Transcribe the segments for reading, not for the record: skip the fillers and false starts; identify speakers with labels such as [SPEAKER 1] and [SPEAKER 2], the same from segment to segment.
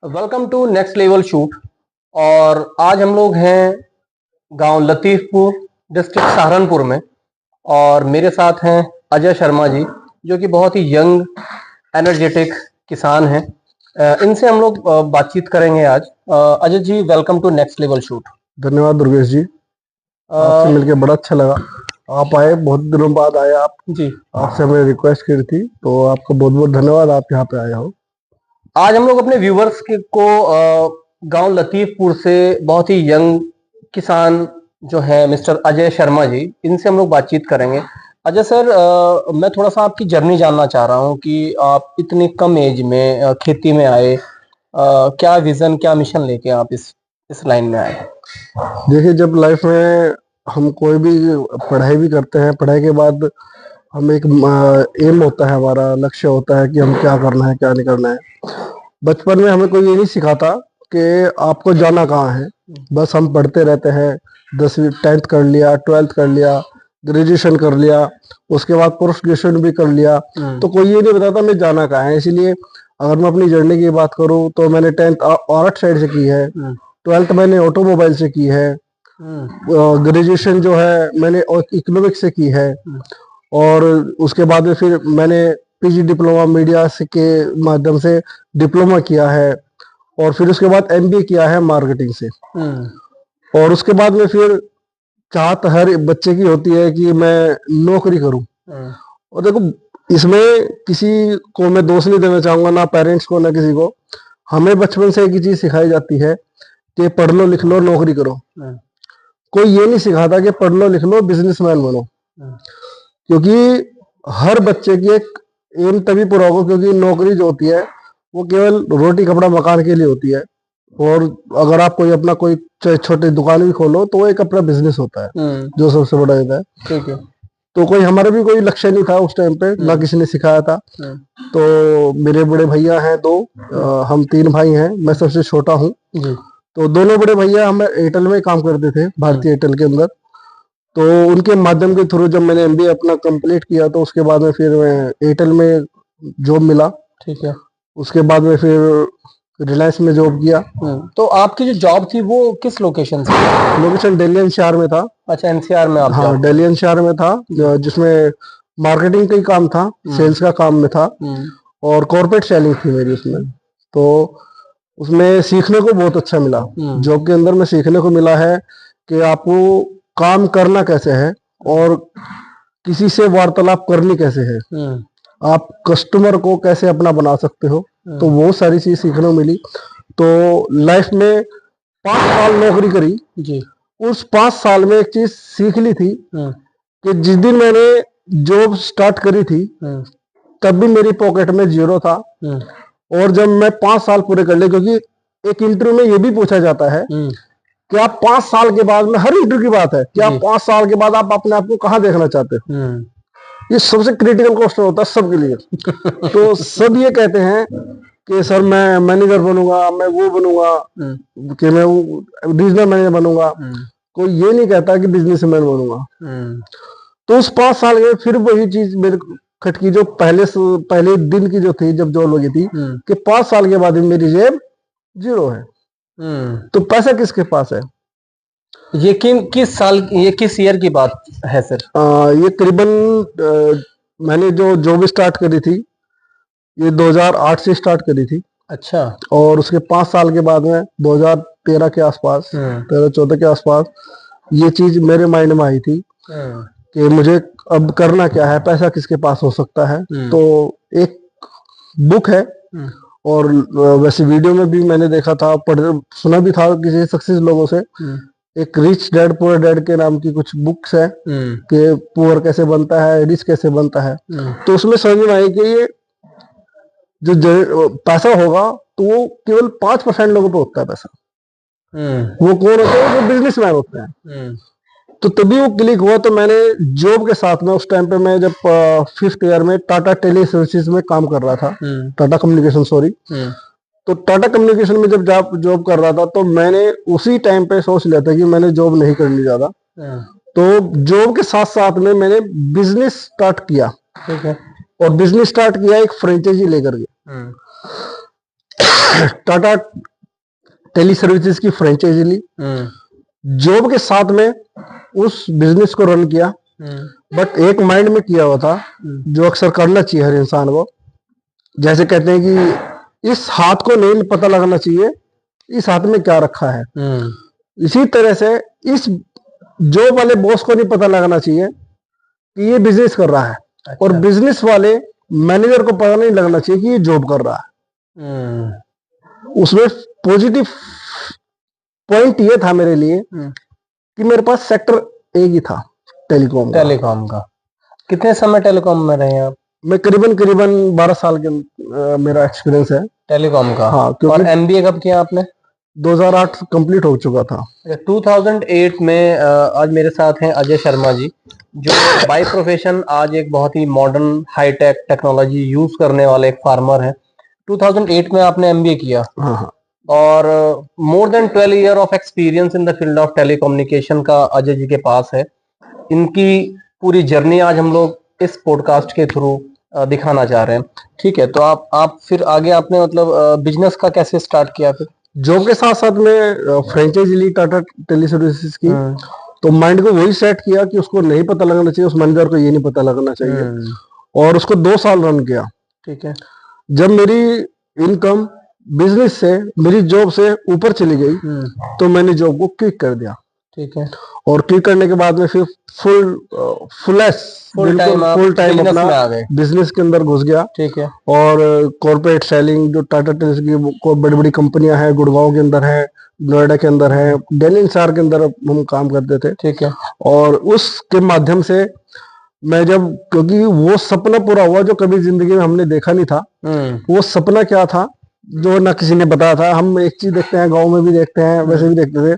[SPEAKER 1] Welcome to next level shoot. और आज हम लोग हैं गांव लतीफपुर, डिस्ट्रिक्ट सहारनपुर में। और मेरे साथ हैं अजय शर्मा जी, जो कि बहुत ही यंग एनर्जेटिक किसान हैं। इनसे हम लोग बातचीत करेंगे आज। Ajay ji, welcome to next level shoot.
[SPEAKER 2] धन्यवाद दुर्गेश जी, आपसे मिलकर बड़ा अच्छा लगा। आप आए, बहुत दिनों बाद आए आप
[SPEAKER 1] जी।
[SPEAKER 2] आपसे हमने रिक्वेस्ट की थी, तो आपका बहुत बहुत धन्यवाद, आप यहाँ पे आए हो।
[SPEAKER 1] आज हम लोग अपने व्यूवर्स को गांव लतीफपुर से बहुत ही यंग किसान जो है मिस्टर अजय शर्मा जी, इनसे हम लोग बातचीत करेंगे। अजय सर, मैं थोड़ा सा आपकी जर्नी जानना चाह रहा हूँ कि आप इतनी कम एज में खेती में आए। क्या विजन, क्या मिशन लेके आप इस लाइन में आए?
[SPEAKER 2] देखिए, जब लाइफ में हम कोई भी पढ़ाई भी करते हैं, पढ़ाई के बाद हम एक एम होता है, हमारा लक्ष्य होता है कि हम क्या करना है क्या नहीं करना है। बचपन में हमें कोई ये नहीं सिखाता कि आपको जाना कहाँ है। बस हम पढ़ते रहते हैं, 10वीं 10th कर लिया, 12th कर लिया, ग्रेजुएशन कर लिया, उसके बाद पोस्ट ग्रेजुएशन भी कर लिया। तो कोई ये नहीं बताता मैं जाना कहाँ है। इसीलिए अगर मैं अपनी जर्नी की बात करूँ तो मैंने 10th आर्ट साइड से की है, 12th मैंने ऑटोमोबाइल से की है, ग्रेजुएशन जो है मैंने इकोनॉमिक्स से की है, और उसके बाद में फिर मैंने पीजी डिप्लोमा मीडिया के माध्यम से डिप्लोमा किया है, और फिर उसके बाद एमबीए किया है मार्केटिंग से। और उसके बाद में फिर चाहत हर बच्चे की होती है कि मैं नौकरी करूं। और देखो, इसमें किसी को मैं दोष नहीं देना चाहूंगा, ना पेरेंट्स को ना किसी को। हमें बचपन से एक ही चीज सिखाई जाती है कि पढ़ लो लिख लो नौकरी करो। कोई ये नहीं सिखाता कि पढ़ लो लिख लो बिजनेसमैन बनो। क्योंकि हर बच्चे की एक एम तभी पूरा होगा, क्योंकि नौकरी जो होती है वो केवल रोटी कपड़ा मकान के लिए होती है। और अगर आप कोई अपना कोई छोटी दुकान भी खोलो तो वो एक अपना बिजनेस होता है, जो सबसे बड़ा होता है।
[SPEAKER 1] ठीक है।
[SPEAKER 2] तो कोई हमारा भी कोई लक्ष्य नहीं था उस टाइम पे, ना किसी ने सिखाया था। तो मेरे बड़े भैया हैं दो, हम 3 भाई हैं, मैं सबसे छोटा हूँ। तो दोनों बड़े भैया हम एयरटेल में काम करते थे, भारतीय एयरटेल के अंदर। तो उनके माध्यम के थ्रू जब मैंने एमबीए अपना कंप्लीट किया, तो उसके बाद में फिर मैं एयरटेल में जॉब मिला।
[SPEAKER 1] ठीक है।
[SPEAKER 2] उसके बाद में फिर रिलायंस में जॉब किया।
[SPEAKER 1] तो आपकी जो जॉब थी वो किस लोकेशन से?
[SPEAKER 2] लोकेशन दिल्ली एनसीआर में था।
[SPEAKER 1] अच्छा, एनसीआर में आप?
[SPEAKER 2] हाँ, दिल्ली एनसीआर में था, जिसमें मार्केटिंग का ही काम था, सेल्स का काम में था, और कॉर्पोरेट सेलिंग थी मेरी उसमें। तो उसमें सीखने को बहुत अच्छा मिला। जॉब के अंदर में सीखने को मिला है कि आपको काम करना कैसे है और किसी से वार्तालाप करनी कैसे है, आप कस्टमर को कैसे अपना बना सकते हो। तो वो सारी चीज सीखने को मिली। तो लाइफ में 5 साल नौकरी करी जी। उस 5 साल में एक चीज सीख ली थी कि जिस दिन मैंने जॉब स्टार्ट करी थी तब भी मेरी पॉकेट में 0 था। और जब मैं 5 साल पूरे कर ले, क्योंकि एक इंटरव्यू में ये भी पूछा जाता है कि आप 5 साल के बाद में, हर इंटरव्यू की बात है कि आप 5 साल के बाद आप अपने आप को कहाँ देखना चाहते हो। ये सबसे क्रिटिकल क्वेश्चन होता है सबके लिए। तो सब ये कहते हैं कि सर मैं मैनेजर बनूंगा, मैं वो बनूंगा, कि मैं रीजनल मैनेजर बनूंगा। कोई ये नहीं कहता कि बिजनेसमैन बनूंगा। तो उस 5 साल में फिर वही चीज मेरे खटकी, जो पहले दिन की जो थी जब जॉब लगी थी, कि 5 साल के बाद भी मेरी जेब 0 है। तो पैसा किसके पास है?
[SPEAKER 1] ये किस साल, ये किस ईयर की बात है सर?
[SPEAKER 2] ये करीबन मैंने जो जॉब स्टार्ट करी थी ये 2008 से स्टार्ट करी थी।
[SPEAKER 1] अच्छा।
[SPEAKER 2] और उसके 5 साल के बाद में 2013 के आसपास, 13-14 के आसपास ये चीज मेरे माइंड में आई थी कि मुझे अब करना क्या है, पैसा किसके पास हो सकता है। तो एक बुक है, और वैसे वीडियो में भी मैंने देखा था, सुना भी था किसी सक्सेस लोगों से। एक रिच डैड पुअर डैड के नाम की कुछ बुक्स है कि पुअर कैसे बनता है, रिच कैसे बनता है। तो उसमें समझ में आई कि ये जो पैसा होगा तो वो केवल 5% लोगों पे होता है पैसा। वो कौन होते हैं? जो बिजनेसमैन होते हैं। तो तभी वो क्लिक हुआ। तो मैंने जॉब के साथ में, उस टाइम पे मैं जब 5th ईयर में टाटा टेली सर्विसेज में काम कर रहा था, टाटा कम्युनिकेशन, सॉरी। तो टाटा कम्युनिकेशन में जब जॉब कर रहा था, तो मैंने उसी टाइम पे सोच लिया था कि मैंने जॉब नहीं करनी ज्यादा। तो जॉब के साथ साथ में मैंने बिजनेस स्टार्ट किया। ठीक है। और बिजनेस स्टार्ट किया एक फ्रेंचाइजी लेकर के। टाटा टेली सर्विसेज की फ्रेंचाइजी ली, जॉब के साथ में उस बिजनेस को रन किया, बट एक माइंड में किया हुआ था जो अक्सर करना चाहिए हर इंसान को। जैसे कहते हैं कि इस हाथ को नहीं पता लगाना चाहिए इस हाथ में क्या रखा है, इसी तरह से इस जॉब वाले बॉस को नहीं पता लगाना चाहिए कि ये बिजनेस कर रहा है। अच्छा। और बिजनेस वाले मैनेजर को पता नहीं लगना चाहिए कि ये जॉब कर रहा है। उसमें पॉजिटिव पॉइंट ये था मेरे लिए कि मेरे पास सेक्टर एक ही था, टेलीकॉम का।
[SPEAKER 1] कितने समय टेलीकॉम में रहे आप?
[SPEAKER 2] मैं करीबन 12 साल के मेरा एक्सपीरियंस है
[SPEAKER 1] टेलीकॉम का।
[SPEAKER 2] हाँ,
[SPEAKER 1] और एमबीए कब किया आपने?
[SPEAKER 2] 2008 कंप्लीट हो चुका था।
[SPEAKER 1] 2008 में आज मेरे साथ हैं अजय शर्मा जी, जो बाय प्रोफेशन आज एक बहुत ही मॉडर्न हाईटेक टेक्नोलॉजी यूज करने वाले एक फार्मर हैं। 2008 में आपने एमबीए किया।
[SPEAKER 2] हाँ।
[SPEAKER 1] और more than 12 year of experience in the field of telecommunication का अजय जी के पास है। इनकी पूरी जर्नी आज हम लोग इस पॉडकास्ट के थ्रू दिखाना चाह रहे हैं। ठीक है, तो आप फिर आगे आपने मतलब बिजनेस का कैसे स्टार्ट किया? फिर
[SPEAKER 2] जॉब के साथ साथ में फ्रेंचाइजी ली टाटा टेली सर्विसेज की, तो माइंड को वही सेट किया कि उसको नहीं पता लगना चाहिए, उस मैनेजर को ये नहीं पता लगना चाहिए, और उसको 2 साल रन किया।
[SPEAKER 1] ठीक है।
[SPEAKER 2] जब मेरी इनकम बिजनेस से मेरी जॉब से ऊपर चली गई तो मैंने जॉब को क्विक कर दिया।
[SPEAKER 1] ठीक है।
[SPEAKER 2] और क्लिक करने के बाद में फिर फुल टाइम अपना बिजनेस के अंदर घुस गया।
[SPEAKER 1] ठीक है।
[SPEAKER 2] और कॉर्पोरेट सेलिंग जो टाटा टेलीस की बड़ी बड़ी कंपनियां हैं, गुड़गांव के अंदर है, नोएडा के अंदर है, दिल्ली एनसीआर के अंदर हम काम करते थे।
[SPEAKER 1] ठीक है।
[SPEAKER 2] और उसके माध्यम से मैं जब, क्योंकि वो सपना पूरा हुआ जो कभी जिंदगी में हमने देखा नहीं था। वो सपना क्या था जो ना किसी ने बताया था। हम एक चीज देखते हैं, गाँव में भी देखते हैं, वैसे भी देखते थे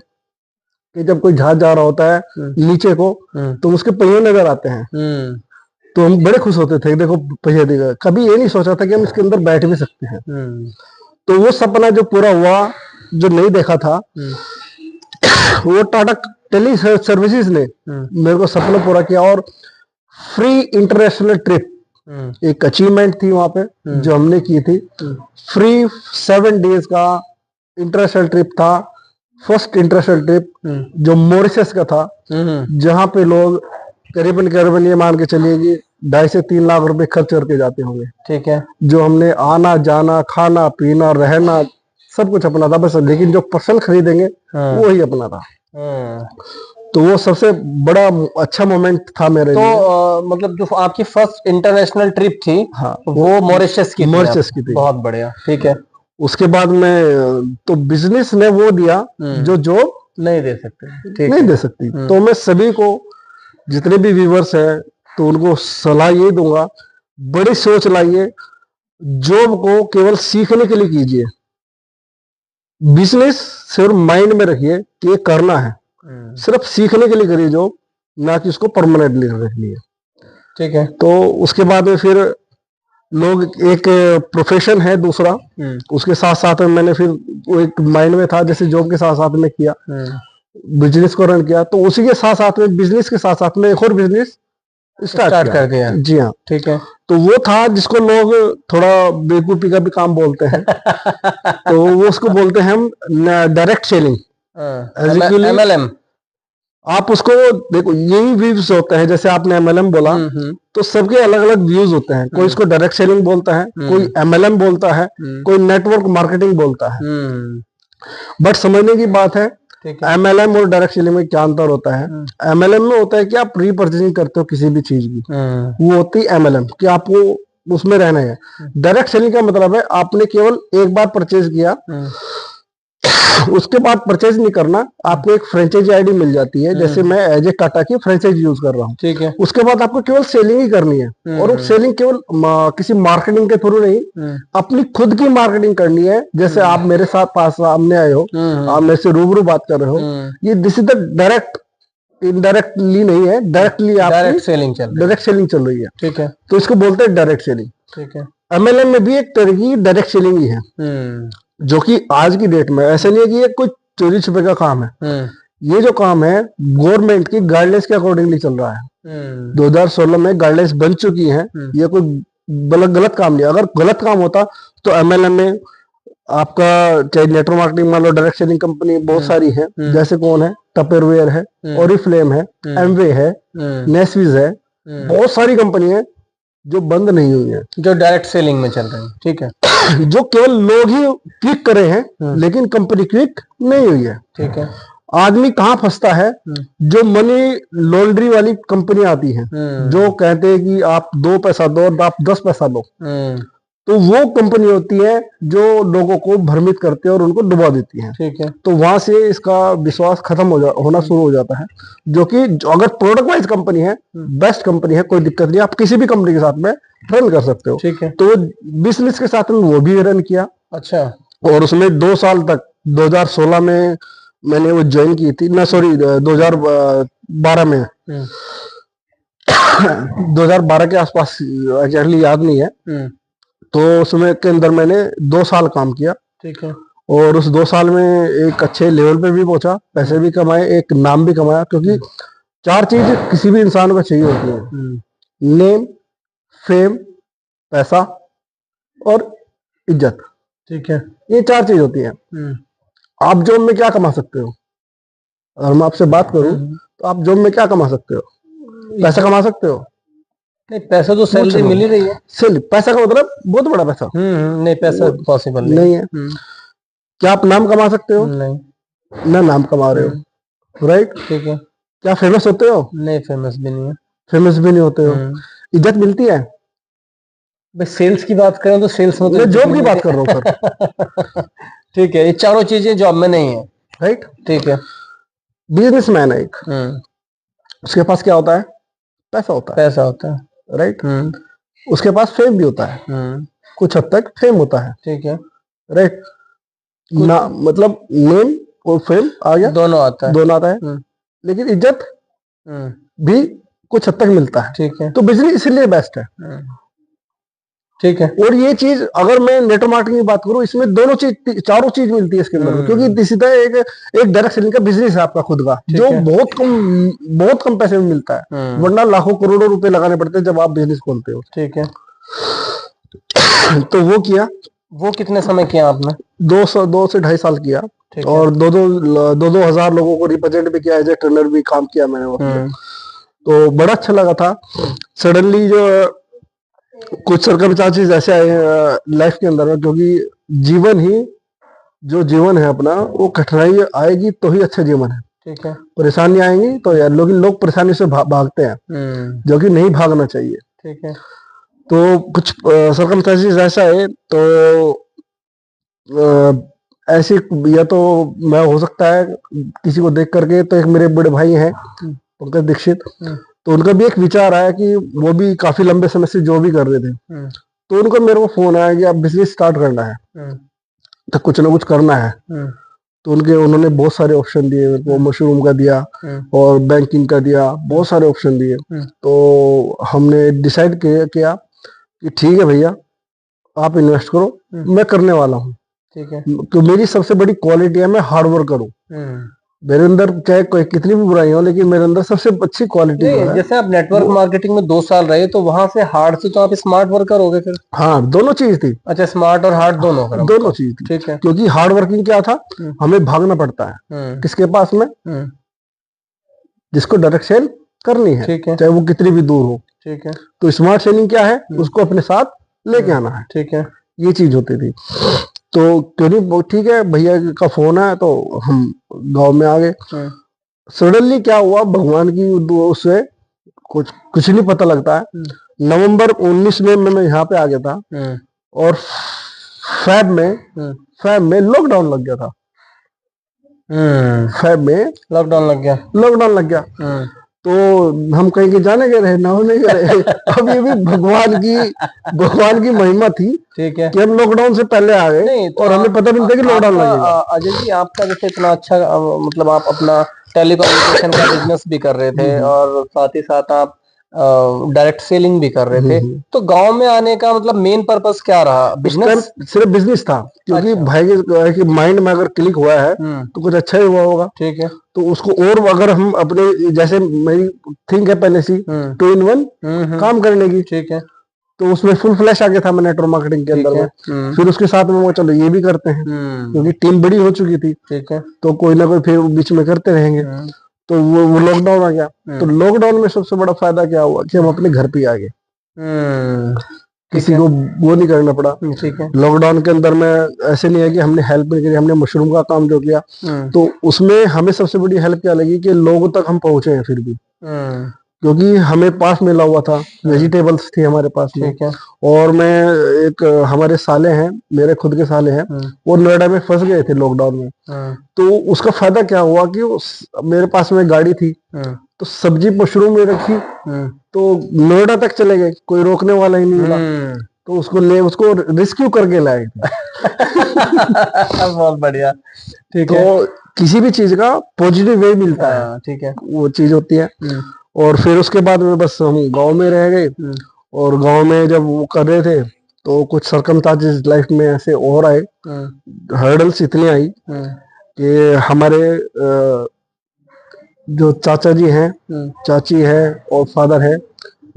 [SPEAKER 2] कि जब कोई जहाज जा रहा होता है नीचे को तो उसके पहिए नजर आते हैं, तो हम बड़े खुश होते थे, देखो पहिए दिखा। कभी ये नहीं सोचा था कि हम इसके अंदर बैठ भी सकते हैं। तो वो सपना जो पूरा हुआ, जो नहीं देखा था, वो टाटा टेली सर्विसेज ने मेरे को सपना पूरा किया। और फ्री इंटरनेशनल ट्रिप एक अचीवमेंट थी वहां पे जो हमने की थी। फ्री 7 डेज का इंटरनेशनल ट्रिप था। फर्स्ट इंटरनेशनल ट्रिप जो मॉरिशस का था, जहां पे लोग करीबन ये मान के चलिए कि 2.5 से 3 लाख रुपए खर्च करके जाते होंगे। ठीक है। जो हमने आना जाना, खाना पीना, रहना सब कुछ अपना था बस, लेकिन जो पर्सन खरीदेंगे वो ही अपना था। तो वो सबसे बड़ा अच्छा मोमेंट था मेरे लिए।
[SPEAKER 1] मतलब जो आपकी फर्स्ट इंटरनेशनल ट्रिप थी,
[SPEAKER 2] हाँ,
[SPEAKER 1] वो मॉरिशस की
[SPEAKER 2] थी।
[SPEAKER 1] बहुत बढ़िया। ठीक है।
[SPEAKER 2] उसके बाद में तो बिजनेस ने वो दिया जो जॉब
[SPEAKER 1] नहीं दे सकते,
[SPEAKER 2] नहीं दे सकती। तो मैं सभी को, जितने भी व्यूवर्स हैं, तो उनको सलाह ये दूंगा, बड़ी सोच लाइए, जॉब को केवल सीखने के लिए कीजिए, बिजनेस सिर्फ माइंड में रखिए कि ये करना है, सिर्फ सीखने के लिए करिए जॉब, ना कि उसको परमानेंटली रखनी है। ठीक है। तो उसके बाद में फिर लोग, एक प्रोफेशन है दूसरा, उसके साथ साथ में मैंने फिर वो एक माइंड में था, जैसे जॉब के साथ साथ में किया, बिजनेस को रन किया, तो उसी के साथ साथ में, बिजनेस के साथ साथ में एक और बिजनेस स्टार्ट कर दिया। जी हाँ। ठीक है। तो वो था जिसको लोग थोड़ा बेवकूफी का भी काम बोलते हैं तो वो उसको बोलते हैं हम डायरेक्ट सेलिंग, MLM। आप उसको देखो, यही व्यूज होते हैं, जैसे आपने MLM बोला, तो सबके अलग अलग व्यूज होते हैं। कोई इसको डायरेक्ट सेलिंग बोलता है, कोई MLM बोलता है, कोई नेटवर्क मार्केटिंग बोलता है। बट समझने की बात है, MLM और डायरेक्ट सेलिंग में क्या अंतर होता है? MLM में होता है कि आप रीपर्चेसिंग करते हो किसी भी चीज की, वो होती है MLM, कि आपको उसमें रहना है। डायरेक्ट सेलिंग का मतलब है आपने केवल एक बार परचेज किया, उसके बाद परचेज नहीं करना, आपको एक फ्रेंचाइजी आईडी मिल जाती है, जैसे मैं एज ए टाटा की फ्रेंचाइजी यूज कर रहा हूँ। ठीक है। उसके बाद आपको केवल सेलिंग ही करनी है, और वो सेलिंग केवल किसी मार्केटिंग के थ्रू नहीं, अपनी खुद की मार्केटिंग करनी है। जैसे आप मेरे साथ पास सामने आए हो, आप मेरे से रूबरू बात कर रहे हो, ये this is the direct, indirectly नहीं है, डायरेक्टली आप डायरेक्ट सेलिंग चल रही है। ठीक है। तो इसको बोलते हैं डायरेक्ट सेलिंग। ठीक है। MLM में भी एक तरह की डायरेक्ट सेलिंग ही है, जो कि आज की डेट में ऐसा नहीं है कि ये कोई चोरी छुपे का काम है। ये जो काम है गवर्नमेंट की गाइडलाइंस के अकॉर्डिंगली चल रहा है। 2016 में गाइडलाइंस बन चुकी है। ये कोई गलत काम नहीं। अगर गलत काम होता तो MLM में आपका चाहे नेटवर्क मार्केटिंग मान लो, डायरेक्ट सेलिंग कंपनी बहुत सारी है। जैसे कौन है, टपरवेयर है, ओरिफ्लेम है, एमवे है, नेसविज है, बहुत सारी कंपनी है जो बंद नहीं हुई है,
[SPEAKER 1] जो डायरेक्ट सेलिंग में चल रही है। ठीक है।
[SPEAKER 2] जो केवल लोग ही क्लिक करे हैं लेकिन कंपनी क्लिक नहीं हुई है।
[SPEAKER 1] ठीक है।
[SPEAKER 2] आदमी कहाँ फंसता है, जो मनी लॉन्ड्री वाली कंपनी आती है, जो कहते हैं कि आप 2 पैसा दो और आप 10 पैसा लो, तो वो कंपनी होती है जो लोगों को भ्रमित करते हैं और उनको डुबा देती है।
[SPEAKER 1] ठीक है।
[SPEAKER 2] तो वहां से इसका विश्वास खत्म होना शुरू हो जाता है। जो कि अगर प्रोडक्ट वाइज कंपनी है, बेस्ट कंपनी है, कोई दिक्कत नहीं, आप किसी भी कंपनी के साथ में रन कर सकते हो।
[SPEAKER 1] ठीक है।
[SPEAKER 2] तो बिजनेस के साथ में वो भी रन किया।
[SPEAKER 1] अच्छा।
[SPEAKER 2] और उसमें 2 साल तक 2016 में मैंने वो ज्वाइन की थी ना, सॉरी 2012 में 2012 के आसपास, एग्जैक्टली याद नहीं है। तो उसमें के अंदर मैंने 2 साल काम किया।
[SPEAKER 1] ठीक है। और
[SPEAKER 2] उस 2 साल में एक अच्छे लेवल पे भी पहुंचा, पैसे भी कमाए, एक नाम भी कमाया। क्योंकि 4 चीज किसी भी इंसान को चाहिए होती है, नेम, फेम, पैसा और इज्जत।
[SPEAKER 1] ठीक है।
[SPEAKER 2] ये 4 चीज होती है। आप जॉब में क्या कमा सकते हो? अगर मैं आपसे बात करूं तो आप जॉब में क्या कमा सकते हो? पैसा कमा सकते हो?
[SPEAKER 1] नहीं, पैसा तो सैलरी मिल ही रही है।
[SPEAKER 2] सैलरी, पैसा का मतलब बहुत बड़ा पैसा
[SPEAKER 1] नहीं, पैसा पॉसिबल
[SPEAKER 2] नहीं है। क्या आप नाम कमा सकते हो?
[SPEAKER 1] नहीं,
[SPEAKER 2] ना नाम कमा रहे हो, राइट?
[SPEAKER 1] ठीक है।
[SPEAKER 2] क्या फेमस होते हो?
[SPEAKER 1] नहीं, फेमस भी नहीं है।
[SPEAKER 2] फेमस भी नहीं होते हो। इज्जत मिलती है?
[SPEAKER 1] भाई सेल्स की बात करें तो सेल्स में तो
[SPEAKER 2] जॉब की बात कर रहा हूँ सर।
[SPEAKER 1] ठीक है, ये चारों चीजें जॉब में नहीं है,
[SPEAKER 2] राइट?
[SPEAKER 1] ठीक है।
[SPEAKER 2] बिजनेसमैन है एक, उसके पास क्या होता है? पैसा होता है।
[SPEAKER 1] पैसा होता है,
[SPEAKER 2] राइट? उसके पास फेम भी होता है, कुछ हद तक फेम होता है।
[SPEAKER 1] ठीक है।
[SPEAKER 2] राइट? ना मतलब नेम और फेम आ गया,
[SPEAKER 1] दोनों आता है,
[SPEAKER 2] दोनों आता है। लेकिन इज्जत भी कुछ हद तक मिलता है। ठीक है। तो बिजनेस इसलिए बेस्ट है।
[SPEAKER 1] ठीक है।
[SPEAKER 2] और ये चीज अगर मैं नेटवर्क मार्केटिंग की बात करूं, इसमें दोनों चीज, चारों चीज मिलती है इसके अंदर। क्योंकि सीधा एक डायरेक्ट सेलिंग का बिजनेस है आपका खुद का, जो बहुत कम पैसे में मिलता है, वरना लाखों करोड़ों रुपए लगाने पड़ते हैं जब आप बिजनेस खोलते हो।
[SPEAKER 1] ठीक है।
[SPEAKER 2] तो वो किया।
[SPEAKER 1] वो कितने समय किया आपने?
[SPEAKER 2] 2 से 2.5 साल किया। और 2 हजार लोगों को रिप्रेजेंट भी किया, एज ए ट्रेनर भी काम किया मैंने उसमें। तो बड़ा अच्छा लगा था। सडनली जो कुछ सर्कमस्टांसेस ऐसे आए लाइफ के अंदर में, क्योंकि जीवन है अपना, वो कठिनाई आएगी तो ही अच्छा जीवन है। ठीक है। परेशानी आएंगी तो यार लोग परेशानी से भागते हैं, जो कि नहीं भागना चाहिए। ठीक है। तो कुछ सर्कमस्टांसेस ऐसा है, तो ऐसी, या तो मैं हो सकता है किसी को देख करके, तो एक मेरे बड़े भाई हैं पंकज दीक्षित, तो उनका भी एक विचार आया कि वो भी काफी लंबे समय से जो भी कर रहे थे, तो उनको मेरे को फोन आया कि आप बिजनेस स्टार्ट करना है, तो कुछ ना कुछ करना है। तो उन्होंने बहुत सारे ऑप्शन दिए मेरे को, मशरूम का दिया और बैंकिंग का दिया, बहुत सारे ऑप्शन दिए। तो हमने डिसाइड किया कि ठीक है भैया, आप इन्वेस्ट करो, मैं करने वाला हूँ। ठीक है। तो मेरी सबसे बड़ी क्वालिटी है, मैं हार्ड वर्क करूँ। मेरे अंदर चाहे कोई कितनी भी बुराई हो, लेकिन मेरे अंदर सबसे अच्छी क्वालिटी है।
[SPEAKER 1] जैसे आप नेटवर्क मार्केटिंग में 2 साल रहे, तो वहां से हार्ड से तो आप स्मार्ट वर्कर हो गए फिर?
[SPEAKER 2] हाँ, दोनों चीज थी।
[SPEAKER 1] अच्छा, स्मार्ट और हार्ड दोनों
[SPEAKER 2] चीज थी।
[SPEAKER 1] ठीक है।
[SPEAKER 2] क्योंकि हार्ड वर्किंग क्या था, हमें भागना पड़ता है किसके पास में? जिसको डायरेक्ट सेल करनी है, चाहे वो कितनी भी दूर हो। ठीक है। तो स्मार्ट सेलिंग क्या है, उसको अपने साथ लेके आना है। ठीक है। ये चीज होती थी। तो क्यों नहीं, ठीक है भैया का फोन आया, तो हम गांव में आ गए। सडनली क्या हुआ, भगवान की उससे कुछ नहीं पता लगता है। नवंबर 19 में मैं यहाँ पे आ गया था, और फैब में लॉकडाउन लग गया था। फैब में लॉकडाउन लग गया। तो हम कहीं के जाने गए रहे, ना होने गए रहे। अब ये भी भगवान की महिमा थी। ठीक है। कि हम लॉकडाउन से पहले आ गए, तो और हमें पता नहीं था कि लॉकडाउन लगेगा।
[SPEAKER 1] अजय जी, आपका जैसे इतना अच्छा, मतलब आप अपना टेलीकम्युनिकेशन का बिजनेस भी कर रहे थे, और साथ ही साथ आप डायरेक्ट सेलिंग भी कर रहे थे, तो गांव में आने का मतलब मेन पर्पस क्या रहा? बिजनेस?
[SPEAKER 2] सिर्फ बिजनेस था, क्योंकि अच्छा। भाई के माइंड में अगर क्लिक हुआ है तो कुछ अच्छा ही हुआ होगा। ठीक है। तो उसको, और अगर हम अपने, जैसे मेरी थिंक है पहले से 2 in 1 काम करने की। ठीक है। तो उसमें फुल फ्लैश आ गया था मैं नेटवर्क मार्केटिंग के अंदर में। फिर उसके साथ में वो चलो ये भी करते हैं, क्योंकि टीम बड़ी हो चुकी थी,
[SPEAKER 1] ठीक है।
[SPEAKER 2] तो कोई ना कोई फिर बीच में करते रहेंगे। तो वो लॉकडाउन आ गया। तो लॉकडाउन में सबसे बड़ा फायदा क्या हुआ कि हम अपने घर पे ही आ गए, किसी को वो नहीं करना पड़ा।
[SPEAKER 1] ठीक है।
[SPEAKER 2] लॉकडाउन के अंदर में ऐसे नहीं है कि हमने हेल्प नहीं करी, हमने मशरूम का काम जो किया, तो उसमें हमें सबसे बड़ी हेल्प क्या लगी कि लोगों तक हम पहुंचे हैं फिर भी, क्योंकि हमें पास मिला हुआ था, वेजिटेबल्स थी हमारे पास में।
[SPEAKER 1] ठीक है।
[SPEAKER 2] और मैं एक हमारे साले हैं, मेरे खुद के साले हैं, वो नोएडा में फंस गए थे लॉकडाउन में। तो उसका फायदा क्या हुआ कि मेरे पास में गाड़ी थी, तो सब्जी मशरूम में रखी, तो नोएडा तक चले गए, कोई रोकने वाला ही नहीं मिला। तो उसको रेस्क्यू करके लाए थे।
[SPEAKER 1] बहुत बढ़िया। ठीक है।
[SPEAKER 2] तो किसी भी चीज का पॉजिटिव वे मिलता है,
[SPEAKER 1] ठीक है,
[SPEAKER 2] वो चीज होती है। और फिर उसके बाद में बस हम गांव में रह गए, और गांव में जब वो कर रहे थे तो कुछ सरकमस्टांसेस लाइफ में ऐसे और आए, हर्डल्स इतनी आई कि हमारे जो चाचा जी हैं, चाची है और फादर है,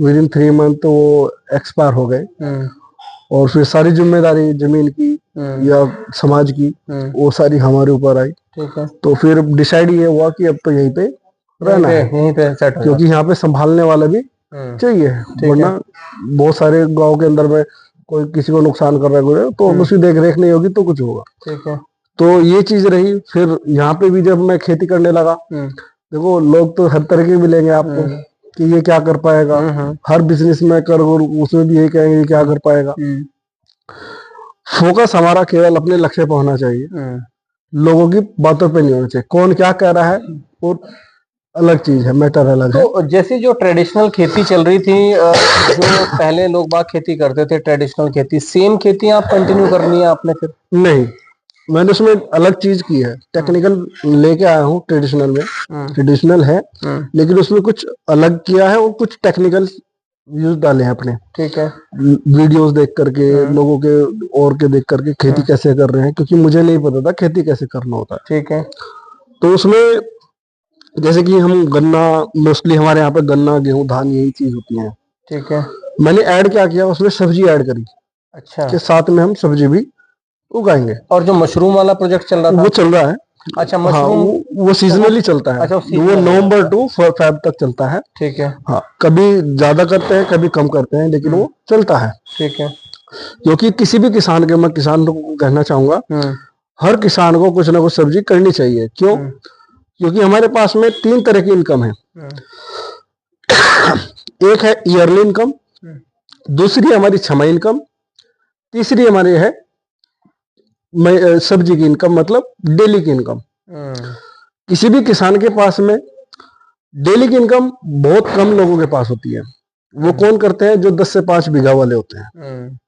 [SPEAKER 2] विद इन 3 मंथ वो एक्सपायर हो गए। और फिर सारी जिम्मेदारी जमीन की या समाज की वो सारी हमारे ऊपर आई।
[SPEAKER 1] ठीक है।
[SPEAKER 2] तो फिर डिसाइड ये हुआ कि अब तो यहीं पे रहना है,
[SPEAKER 1] यहीं पे सेट हो,
[SPEAKER 2] क्योंकि यहाँ पे संभालने वाला भी चाहिए, वरना बहुत सारे गांव के अंदर में कोई किसी को नुकसान कर रहा है तो उसकी देख रेख नहीं होगी तो कुछ होगा।
[SPEAKER 1] ठीक है।
[SPEAKER 2] तो ये चीज रही। फिर यहाँ पे भी जब मैं खेती करने लगा, देखो लोग तो हर तरह के मिलेंगे आपको कि ये क्या कर पाएगा, हर बिजनेस में कर, उसमें भी ये कहेंगे ये क्या कर पाएगा। फोकस हमारा केवल अपने लक्ष्य पर होना चाहिए, लोगों की बातों पे नहीं होना चाहिए। कौन क्या कह रहा है वो अलग चीज है, मैटर अलग है।
[SPEAKER 1] तो जैसे जो ट्रेडिशनल खेती चल रही थी, जो पहले लोग बाग खेती करते थे ट्रेडिशनल खेती, सेम खेती आप कंटिन्यू करनी है आपने फिर?
[SPEAKER 2] नहीं, मैंने उसमें अलग चीज की है, टेक्निकल लेके आया हूँ ट्रेडिशनल में। ट्रेडिशनल है लेकिन उसमें कुछ अलग किया है और कुछ टेक्निकल यूज डाले हैं अपने।
[SPEAKER 1] ठीक है।
[SPEAKER 2] वीडियोस देख करके, लोगों के और के देख करके खेती कैसे कर रहे हैं, क्योंकि मुझे नहीं पता था खेती कैसे करना होता है।
[SPEAKER 1] ठीक है।
[SPEAKER 2] तो उसमें जैसे कि हम गन्ना, मोस्टली हमारे यहाँ पे गन्ना गेहूं धान यही चीज होती है।
[SPEAKER 1] ठीक है।
[SPEAKER 2] मैंने ऐड क्या किया, उसमें सब्जी ऐड करी।
[SPEAKER 1] अच्छा।
[SPEAKER 2] के साथ में हम सब्जी भी उगाएंगे।
[SPEAKER 1] और जो मशरूम वाला प्रोजेक्ट चल रहा था
[SPEAKER 2] वो चल रहा है।
[SPEAKER 1] अच्छा,
[SPEAKER 2] हाँ,
[SPEAKER 1] मशरूम
[SPEAKER 2] वो सीजनली चलता है।
[SPEAKER 1] अच्छा,
[SPEAKER 2] वो नवंबर टू फेब तक चलता है।
[SPEAKER 1] ठीक है।
[SPEAKER 2] हाँ, कभी ज्यादा करते हैं कभी कम करते हैं, लेकिन वो चलता है।
[SPEAKER 1] ठीक है।
[SPEAKER 2] क्योंकि किसी भी किसान के, मैं किसान को कहना चाहूंगा, हर किसान को कुछ ना कुछ सब्जी करनी चाहिए। क्यों? क्योंकि हमारे पास में 3 तरह की इनकम है। एक है ईयरली इनकम, दूसरी हमारी छमाही इनकम, तीसरी हमारी है सब्जी की इनकम, मतलब डेली की इनकम। किसी भी किसान के पास में डेली की इनकम बहुत कम लोगों के पास होती है। वो कौन करते हैं? जो 10 से 5 बीघा वाले होते हैं,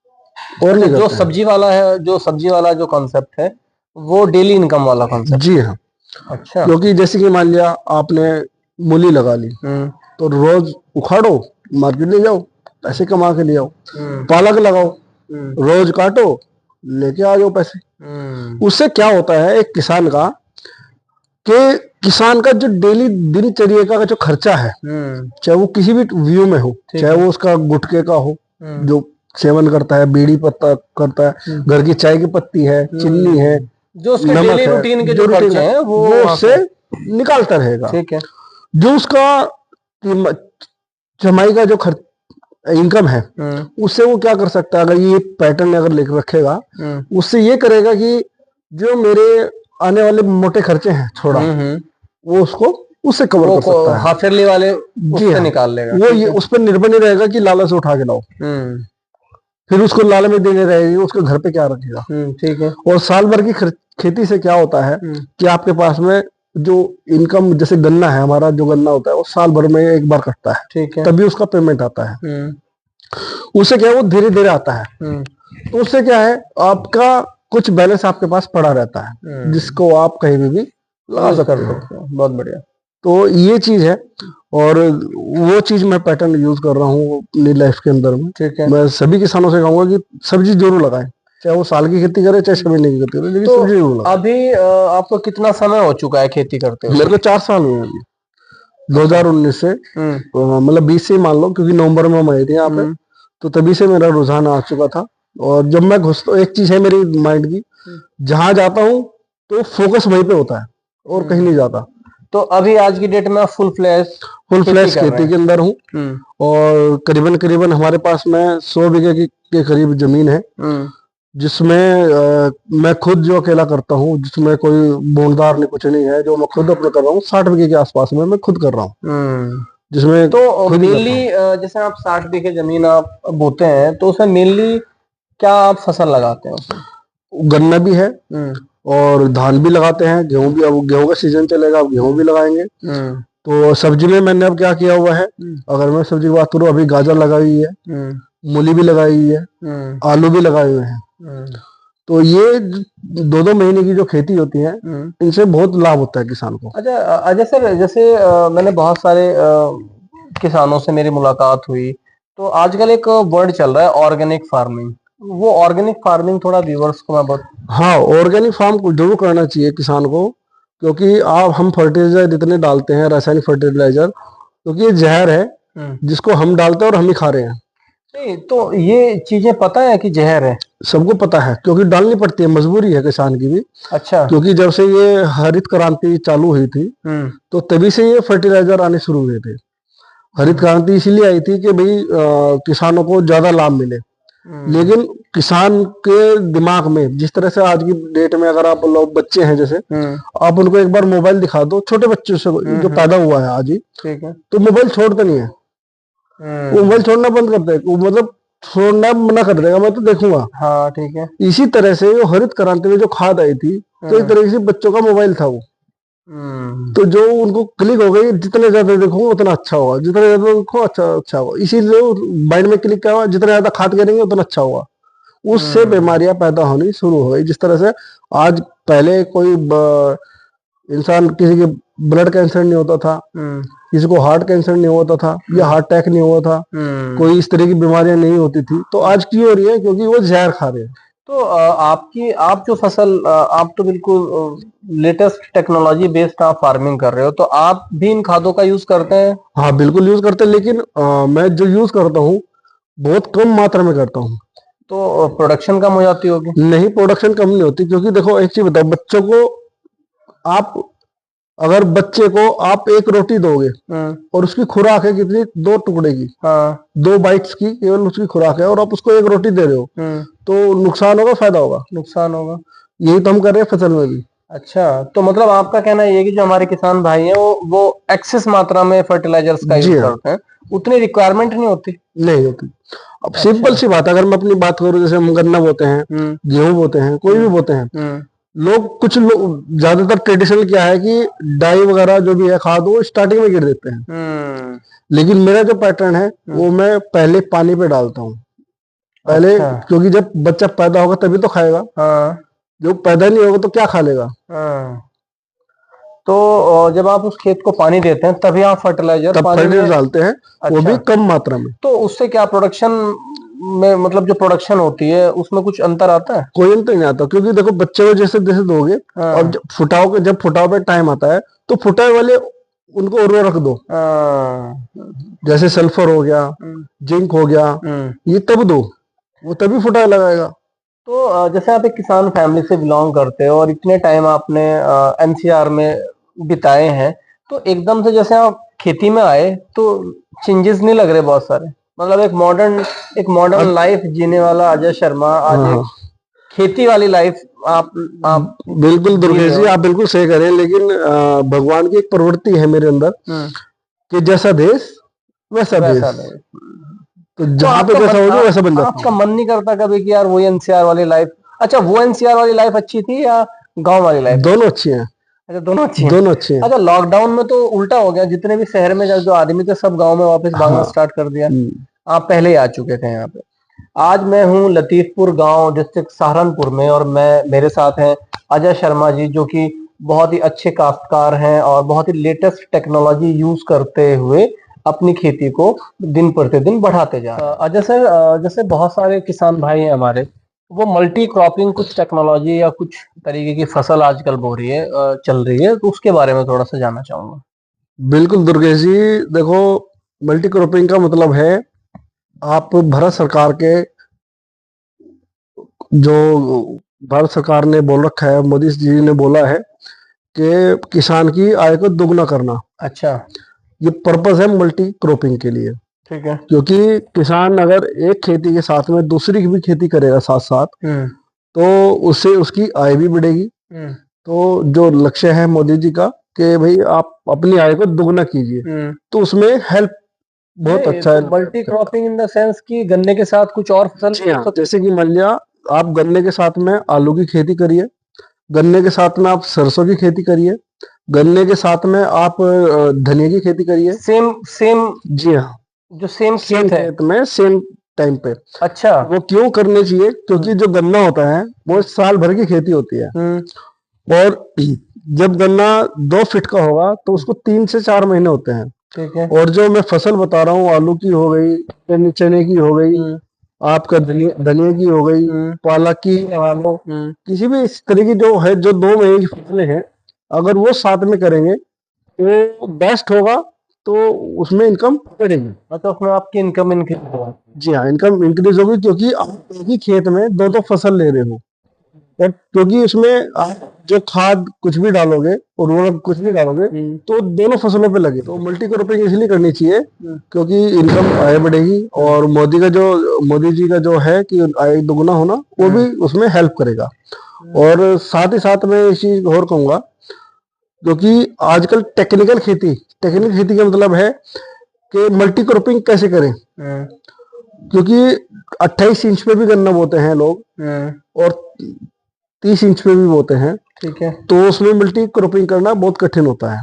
[SPEAKER 2] और नहीं
[SPEAKER 1] जो सब्जी वाला है, जो सब्जी वाला जो कॉन्सेप्ट है वो डेली इनकम वाला कॉन्सेप्ट।
[SPEAKER 2] जी हाँ।
[SPEAKER 1] अच्छा।
[SPEAKER 2] क्योंकि जैसे कि मान लिया आपने मूली लगा ली, तो रोज उखाड़ो, मार्केट ले जाओ, पैसे कमा के ले आओ। पालक लगाओ, रोज काटो, लेके आ जाओ पैसे। उससे क्या होता है एक किसान का, कि किसान का जो डेली दिनचर्या का जो खर्चा है, चाहे वो किसी भी व्यू में हो, चाहे वो उसका गुटखे का हो जो सेवन करता है, बीड़ी पत्ता करता है, घर की चाय की पत्ती है, चीनी है,
[SPEAKER 1] जो उसके डेली रूटीन के जो खर्चे हैं वो
[SPEAKER 2] उससे निकालता रहेगा।
[SPEAKER 1] ठीक है।
[SPEAKER 2] जो उसका छमाही का जो इनकम है, उससे वो क्या कर सकता है, अगर ये पैटर्न अगर लिख रखेगा, उससे ये करेगा कि जो मेरे आने वाले मोटे खर्चे हैं थोड़ा, वो उससे कवर कर सकता है।
[SPEAKER 1] हाफ ईयरली वाले उससे निकाल लेगा।
[SPEAKER 2] वो ये उस पर निर्भर नहीं रहेगा कि लाला से उठा के लाओ, फिर उसको लाला में देने रहेगी, उसके घर पे क्या रखेगा।
[SPEAKER 1] ठीक है।
[SPEAKER 2] और साल भर की खेती से क्या होता है कि आपके पास में जो इनकम, जैसे गन्ना है, हमारा जो गन्ना होता है वो साल भर में एक बार कटता है।
[SPEAKER 1] ठीक है।
[SPEAKER 2] तभी उसका पेमेंट आता है। उससे क्या है, वो धीरे धीरे आता है। तो उससे क्या है, आपका कुछ बैलेंस आपके पास पड़ा रहता है, जिसको आप कहीं भी लगा सकते हो।
[SPEAKER 1] बहुत बढ़िया।
[SPEAKER 2] तो ये चीज है, और वो चीज मैं पैटर्न यूज कर रहा हूँ अपनी लाइफ के अंदर में। ठीक है। मैं सभी किसानों से कहूंगा कि सब्जी जरूर लगाएं, चाहे वो साल की खेती करे चाहे 6 महीने की खेती करे, लेकिन सब्जी जरूर लगाएं।
[SPEAKER 1] अभी आपको कितना समय हो चुका है खेती करते हुए?
[SPEAKER 2] मेरे को 4 साल हुए अभी, 2019 से, मतलब 20 से मान लो, क्योंकि नवंबर में हम आए थे यहाँ पे, तो तभी से मेरा रुझान आ चुका था। और जब मैं घुसता, एक चीज है मेरी माइंड की, जहां जाता हूँ तो फोकस वहीं पे होता है और कहीं नहीं जाता।
[SPEAKER 1] तो अभी आज की डेट में आप फुल
[SPEAKER 2] फ्लैश
[SPEAKER 1] कर रहे
[SPEAKER 2] खेती के अंदर हूँ।
[SPEAKER 1] हैं।
[SPEAKER 2] और करीबन करीबन हमारे पास में 100 बीघे के करीब जमीन है, जिसमें मैं खुद जो अकेला करता हूँ, जिसमें कोई बोनदार नहीं, कुछ नहीं है, जो मैं खुद अपने कर रहा हूँ। 60 बीघे के आसपास में मैं खुद कर रहा हूँ, जिसमें
[SPEAKER 1] तो
[SPEAKER 2] खुद ही करता
[SPEAKER 1] मेनली जैसे आप 60 बीघे जमीन आप बोते हैं, तो उसमें मेनली क्या आप फसल लगाते हैं उसमें?
[SPEAKER 2] हूँ। गन्ना भी है और धान भी लगाते हैं, गेहूं भी। अब गेहूं का सीजन चलेगा, अब गेहूं भी लगाएंगे। तो सब्जी में मैंने अब क्या किया हुआ है, अगर मैं सब्जी की बात करूँ, अभी गाजर लगाई हुई है, मूली भी लगाई हुई है, आलू भी लगाए हुए हैं। तो ये 2-2 महीने की जो खेती होती है, इनसे बहुत लाभ होता है किसान को।
[SPEAKER 1] अच्छा अजय सर, जैसे मैंने बहुत सारे किसानों से मेरी मुलाकात हुई, तो आजकल एक वर्ड चल रहा है ऑर्गेनिक फार्मिंग। वो ऑर्गेनिक फार्मिंग थोड़ा व्यूअर्स को मैं बहुत।
[SPEAKER 2] हाँ, ऑर्गेनिक फार्म को जरूर करना चाहिए किसान को, क्योंकि आप हम फर्टिलाइजर इतने डालते हैं, रासायनिक फर्टिलाइजर, क्योंकि ये जहर है जिसको हम डालते हैं और हम ही खा रहे हैं।
[SPEAKER 1] नहीं, तो ये चीजें पता है कि जहर है?
[SPEAKER 2] सबको पता है, क्योंकि डालनी पड़ती है, मजबूरी है किसान की भी।
[SPEAKER 1] अच्छा।
[SPEAKER 2] क्योंकि जब से ये हरित क्रांति चालू हुई थी, तो तभी से ये फर्टिलाइजर आने शुरू हुए थे। हरित क्रांति इसीलिए आई थी कि भाई किसानों को ज्यादा लाभ मिले। लेकिन किसान के दिमाग में, जिस तरह से आज की डेट में, अगर आप लोग बच्चे हैं जैसे, आप उनको एक बार मोबाइल दिखा दो, छोटे बच्चों से जो पैदा हुआ है आज ही,
[SPEAKER 1] ठीक है,
[SPEAKER 2] तो मोबाइल छोड़ते नहीं है। वो मोबाइल छोड़ना बंद कर देगा, वो मतलब छोड़ना मना कर देगा, मैं तो देखूंगा।
[SPEAKER 1] हाँ ठीक है।
[SPEAKER 2] इसी तरह से वो हरित क्रांति में जो खाद आई थी, तो एक तरह से बच्चों का मोबाइल था वो। तो जो उनको क्लिक हो गई, जितने ज्यादा देखो उतना अच्छा होगा, जितना ज्यादा देखो अच्छा अच्छा होगा, इसीलिए माइंड में क्लिक क्या हुआ, जितना ज्यादा खाद करेंगे उतना अच्छा होगा। उससे बीमारियां पैदा होनी शुरू हो गई। जिस तरह से आज, पहले कोई इंसान, किसी के ब्लड कैंसर नहीं होता था, किसी को हार्ट कैंसर नहीं होता था, या हार्ट अटैक नहीं हुआ था, कोई इस तरह की बीमारियां नहीं होती थी। तो आज क्यों हो रही है? क्योंकि वो जहर खा रहे हैं।
[SPEAKER 1] तो आप जो फसल, आप तो बिल्कुल लेटेस्ट टेक्नोलॉजी बेस्ड आप फार्मिंग कर रहे हो, तो आप भी इन खादों का यूज करते हैं?
[SPEAKER 2] हाँ बिल्कुल यूज करते हैं, लेकिन मैं जो यूज करता हूँ बहुत कम मात्रा में करता हूँ।
[SPEAKER 1] तो प्रोडक्शन कम हो जाती होगी?
[SPEAKER 2] नहीं, प्रोडक्शन कम नहीं होती, क्योंकि देखो एक चीज बताओ, बच्चों को आप, अगर बच्चे को आप एक रोटी दोगे और उसकी खुराक है कितनी, 2 टुकड़े की, 2 बाइट्स की केवल उसकी खुराक है, और आप उसको एक रोटी दे रहे हो, तो नुकसान होगा फायदा होगा?
[SPEAKER 1] नुकसान होगा।
[SPEAKER 2] यही तो हम कर रहे हैं फसल में भी।
[SPEAKER 1] अच्छा, तो मतलब आपका कहना ये है कि जो हमारे किसान भाई हैं वो एक्सेस मात्रा में फर्टिलाइजर्स का यूज करते हैं, उतनी रिक्वायरमेंट नहीं होती?
[SPEAKER 2] नहीं होती। अब सिंपल सी बात, अगर मैं अपनी बात करूं, जैसे हम गन्ना बोते हैं, गेहूं बोते हैं, कोई भी बोते हैं, कुछ लोग ज्यादातर ट्रेडिशनल क्या है कि डाई वगैरह जो भी है खाद, वो स्टार्टिंग में गिर देते हैं। लेकिन मेरा जो पैटर्न है, वो मैं पहले पानी पे डालता हूँ पहले। अच्छा। क्योंकि जब बच्चा पैदा होगा तभी तो खाएगा। जो पैदा नहीं होगा तो क्या खा लेगा?
[SPEAKER 1] तो जब आप उस खेत को पानी देते हैं, तभी आप फर्टिलाइजर
[SPEAKER 2] डालते हैं। अच्छा। वो भी कम मात्रा में।
[SPEAKER 1] तो उससे क्या प्रोडक्शन में, मतलब जो प्रोडक्शन होती है उसमें कुछ अंतर आता है?
[SPEAKER 2] कोई अंतर नहीं आता, क्योंकि देखो बच्चे को जैसे जैसे दोगे, और जब फुटाव पे टाइम आता है, तो फुटाव वाले उनको उर्वरक दो, जैसे सल्फर हो गया, जिंक हो गया, ये तब दो, वो तभी फुटाव लगाएगा।
[SPEAKER 1] तो जैसे आप एक किसान फैमिली से बिलोंग करते हो और इतने टाइम आपने एनसीआर में बिताए हैं, तो एकदम से जैसे आप खेती में आए तो चेंजेस नहीं लग रहे बहुत सारे? मतलब एक मॉडर्न लाइफ जीने वाला अजय शर्मा आज एक खेती वाली लाइफ आप
[SPEAKER 2] बिल्कुल दुर्गेश जी, आप बिल्कुल सही करें, लेकिन भगवान की एक प्रवृत्ति है मेरे अंदर कि जैसा देश वैसा देश। तो जहाँ पे जैसा हो जाए वैसा बन जाता।
[SPEAKER 1] आपका मन नहीं करता कभी कि यार वो एनसीआर वाली लाइफ, अच्छा वो एनसीआर वाली लाइफ अच्छी थी या गांव वाली लाइफ?
[SPEAKER 2] दोनों अच्छी हैं।
[SPEAKER 1] अच्छा, दोनों अच्छी हैं।
[SPEAKER 2] दोनों अच्छी हैं।
[SPEAKER 1] अच्छा, लॉकडाउन में तो उल्टा हो गया, जितने भी शहर में जो आदमी थे सब गांव में वापस भागना स्टार्ट कर दिया। आप पहले ही आ चुके थे यहाँ पे। आज मैं हूँ लतीफपुर गांव, डिस्ट्रिक्ट सहारनपुर में, और मेरे साथ हैं अजय शर्मा जी, जो कि बहुत ही अच्छे काश्तकार हैं और बहुत ही लेटेस्ट टेक्नोलॉजी यूज करते हुए अपनी खेती को दिन प्रतिदिन बढ़ाते जा रहे हैं। अजय सर, जैसे बहुत सारे किसान भाई हैं हमारे, वो मल्टी क्रॉपिंग कुछ टेक्नोलॉजी या कुछ तरीके की फसल आजकल बो रही है, चल रही है, तो उसके बारे में थोड़ा सा जानना चाहूंगा।
[SPEAKER 2] बिल्कुल दुर्गेश जी, देखो मल्टी क्रॉपिंग का मतलब है आप भारत सरकार के जो भारत सरकार ने बोल रखा है, मोदी जी ने बोला है कि किसान की आय को दोगुना करना।
[SPEAKER 1] अच्छा।
[SPEAKER 2] ये पर्पस है मल्टी क्रॉपिंग के लिए।
[SPEAKER 1] ठीक है।
[SPEAKER 2] क्योंकि किसान अगर एक खेती के साथ में दूसरी की भी खेती करेगा साथ साथ, तो उससे उसकी आय भी बढ़ेगी। तो जो लक्ष्य है मोदी जी का कि भाई आप अपनी आय को दोगुना कीजिए, तो उसमें हेल्प बहुत अच्छा है।
[SPEAKER 1] Multi cropping in the sense कि गन्ने के साथ कुछ और फसल।
[SPEAKER 2] जी हाँ, जैसे कि मान लिया आप गन्ने के साथ में आलू की खेती करिए, गन्ने के साथ में आप सरसों की खेती करिए, गन्ने के साथ में आप धनिया की खेती करिए।
[SPEAKER 1] Same same.
[SPEAKER 2] जी हाँ,
[SPEAKER 1] जो सेम खेत है
[SPEAKER 2] खेत में सेम टाइम पे।
[SPEAKER 1] अच्छा।
[SPEAKER 2] वो क्यों करने चाहिए? क्योंकि जो गन्ना होता है वो साल भर की खेती होती है, और जब गन्ना 2 फीट का होगा तो उसको 3 से 4 महीने होते हैं।
[SPEAKER 1] ठीक है।
[SPEAKER 2] और जो मैं फसल बता रहा हूँ, आलू की हो गई, चने की हो गई, आपका धनिया की हो गई, पालक की लगा लो, किसी भी इस तरह की जो है, जो 2 महीने की फसलें हैं, अगर वो साथ में करेंगे तो बेस्ट होगा, तो उसमें इनकम बढ़ेगी।
[SPEAKER 1] मतलब उसमें आपकी इनकम इंक्रीज होगा।
[SPEAKER 2] जी हाँ, इनकम इंक्रीज होगी, क्योंकि आप एक ही खेत में दो दो फसल ले रहे हो। और क्योंकि उसमें आप जो खाद कुछ भी डालोगे, उर्वरक कुछ भी डालोगे, तो दोनों फसलों पे लगे। तो मल्टी क्रॉपिंग इसलिए करनी चाहिए क्योंकि इनकम आय बढ़ेगी, और मोदी जी का जो है कि आय दोगुना होना, वो भी उसमें हेल्प करेगा। और साथ ही साथ मैं इस चीज और कहूंगा, क्योंकि आजकल टेक्निकल खेती का मतलब है कि मल्टी क्रॉपिंग कैसे करें। क्योंकि 28 इंच पे भी गन्ना बोते हैं लोग, और 30 इंच पे भी बोते हैं।
[SPEAKER 1] ठीक है।
[SPEAKER 2] तो उसमें मल्टी क्रॉपिंग करना बहुत कठिन होता है।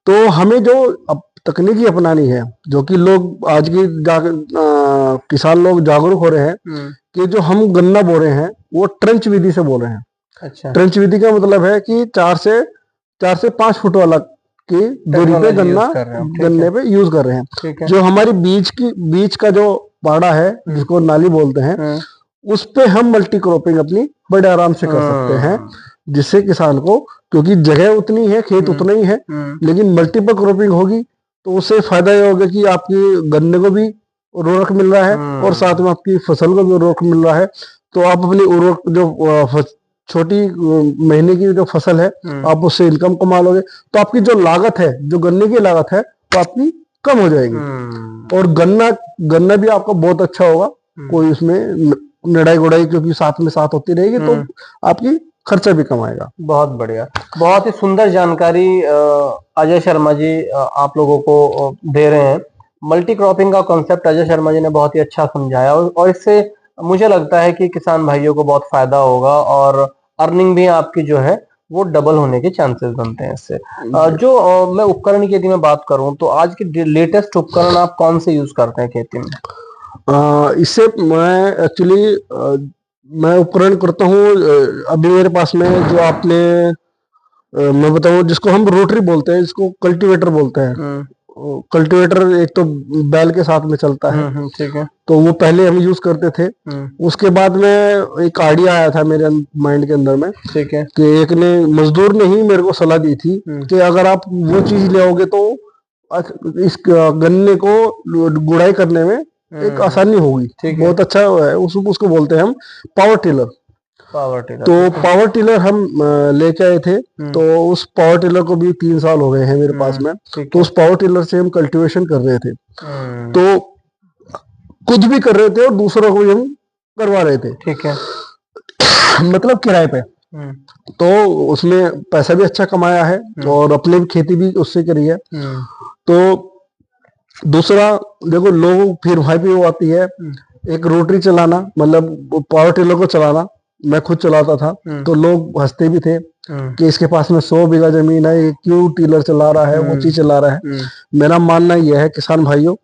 [SPEAKER 2] तो हमें जो अब तकनीकी अपनानी है, जो कि लोग आज की किसान लोग जागरूक हो रहे हैं कि जो हम गन्ना बो रहे हैं वो ट्रेंच विधि से बो रहे हैं।
[SPEAKER 1] अच्छा।
[SPEAKER 2] ट्रेंच विधि का मतलब है कि 4 से 5 फुट वाला की दूरी पे गन्ने पे यूज कर रहे हैं। जो हमारी बीज का जो पाड़ा है, जिसको नाली बोलते हैं, उस पे हम मल्टी क्रॉपिंग अपनी बड़े आराम से कर सकते हैं, जिससे किसान को, क्योंकि जगह उतनी है, खेत उतना ही है, लेकिन मल्टीपल क्रॉपिंग होगी तो उससे फायदा ये होगा कि आपकी गन्ने को भी उर्वरक मिल रहा है, और साथ में आपकी फसल को भी उर्वरक मिल रहा है। तो आप अपनी उर्वरक जो छोटी महीने की जो फसल है, आप उससे इनकम कमा लोगे, तो आपकी जो लागत है, जो गन्ने की लागत है, तो आपकी कम हो जाएगी। और गन्ना भी आपका बहुत अच्छा होगा। कोई उसमें लड़ाई गुड़ाई क्योंकि साथ में साथ होती रहेगी, तो आपकी खर्चा भी कम आएगा।
[SPEAKER 1] बहुत बढ़िया, बहुत ही सुंदर जानकारी अजय शर्मा जी आप लोगों को दे रहे हैं। मल्टी क्रॉपिंग का कॉन्सेप्ट अजय शर्मा जी ने बहुत ही अच्छा समझाया, और इससे मुझे लगता है कि किसान भाइयों को बहुत फायदा होगा, और अर्निंग भी आपकी जो है वो डबल होने के चांसेस बनते हैं इससे। जो मैं उपकरण की यदि मैं बात करूं, तो आज के लेटेस्ट उपकरण आप कौन से यूज करते हैं खेती में?
[SPEAKER 2] इससे मैं एक्चुअली मैं उपकरण करता हूँ। अभी मेरे पास में जो आपने मैं बताऊँ, जिसको हम रोटरी बोलते हैं, जिसको कल्टीवेटर बोलते हैं। कल्टीवेटर एक तो बैल के साथ में चलता है।
[SPEAKER 1] ठीक है।
[SPEAKER 2] तो वो पहले हम यूज करते थे। उसके बाद में एक आइडिया आया था मेरे माइंड के अंदर में,
[SPEAKER 1] ठीक है,
[SPEAKER 2] कि एक ने मजदूर ने ही मेरे को सलाह दी थी कि अगर आप वो चीज ले आओगे तो इस गन्ने को गुड़ाई करने में एक आसानी होगी, बहुत अच्छा है। उसको बोलते हैं हम पावर टिलर। तो पावर टिलर हम लेके आए थे। तो उस पावर टिलर को भी 3 साल हो गए हैं मेरे पास में। तो उस पावर टिलर से हम कल्टीवेशन कर रहे थे, तो खुद भी कर रहे थे और दूसरों को भी हम करवा रहे थे।
[SPEAKER 1] ठीक है।
[SPEAKER 2] मतलब किराए पे। तो उसमें पैसा भी अच्छा कमाया है, और अपने भी खेती भी उससे करी है। तो दूसरा देखो, लोग फिर भाई भी वो आती है, एक रोटरी चलाना, मतलब पावर टिलर को चलाना। मैं खुद चलाता था, तो लोग हंसते भी थे कि इसके पास में 100 बीघा जमीन है, ये क्यों टिलर चला रहा है, वो चीज चला रहा है। मेरा मानना यह है, किसान भाइयों,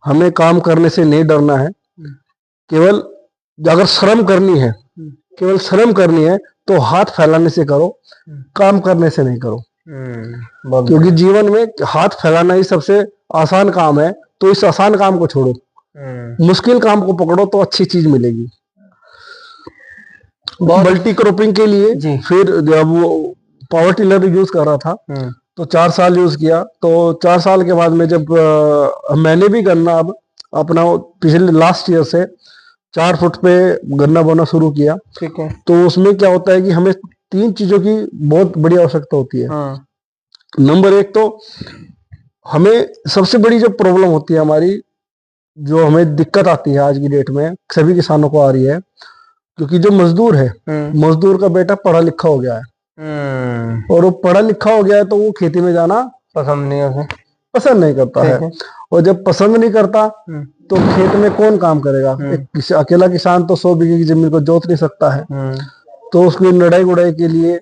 [SPEAKER 2] हमें काम करने से नहीं डरना है। केवल अगर श्रम करनी है, केवल श्रम करनी है, तो हाथ फैलाने से करो, काम करने से नहीं करो। क्योंकि जीवन में हाथ फैलाना ही सबसे आसान काम है। तो इस आसान काम को छोड़ो, मुश्किल काम को पकड़ो, तो अच्छी चीज मिलेगी। मल्टी क्रॉपिंग के लिए फिर जब वो पावर टिलर यूज कर रहा था, तो 4 साल यूज किया। तो 4 साल के बाद में जब मैंने भी गन्ना अब अपना पिछले लास्ट ईयर से 4 फुट पे गन्ना बोना शुरू किया।
[SPEAKER 1] ठीक है।
[SPEAKER 2] तो उसमें क्या होता है कि हमें 3 चीजों की बहुत बड़ी आवश्यकता होती है।
[SPEAKER 1] हाँ।
[SPEAKER 2] नंबर एक तो हमें सबसे बड़ी जो प्रॉब्लम होती है हमारी, जो हमें दिक्कत आती है आज की डेट में, सभी किसानों को आ रही है, क्योंकि जो मजदूर है, मजदूर का बेटा पढ़ा लिखा हो गया है, और वो पढ़ा लिखा हो गया है तो वो खेती में जाना पसंद नहीं करता है। और जब पसंद नहीं करता तो खेत में कौन काम करेगा? एक अकेला किसान तो 100 बीघे की जमीन को जोत नहीं सकता है। तो उसकी निराई गुड़ाई के लिए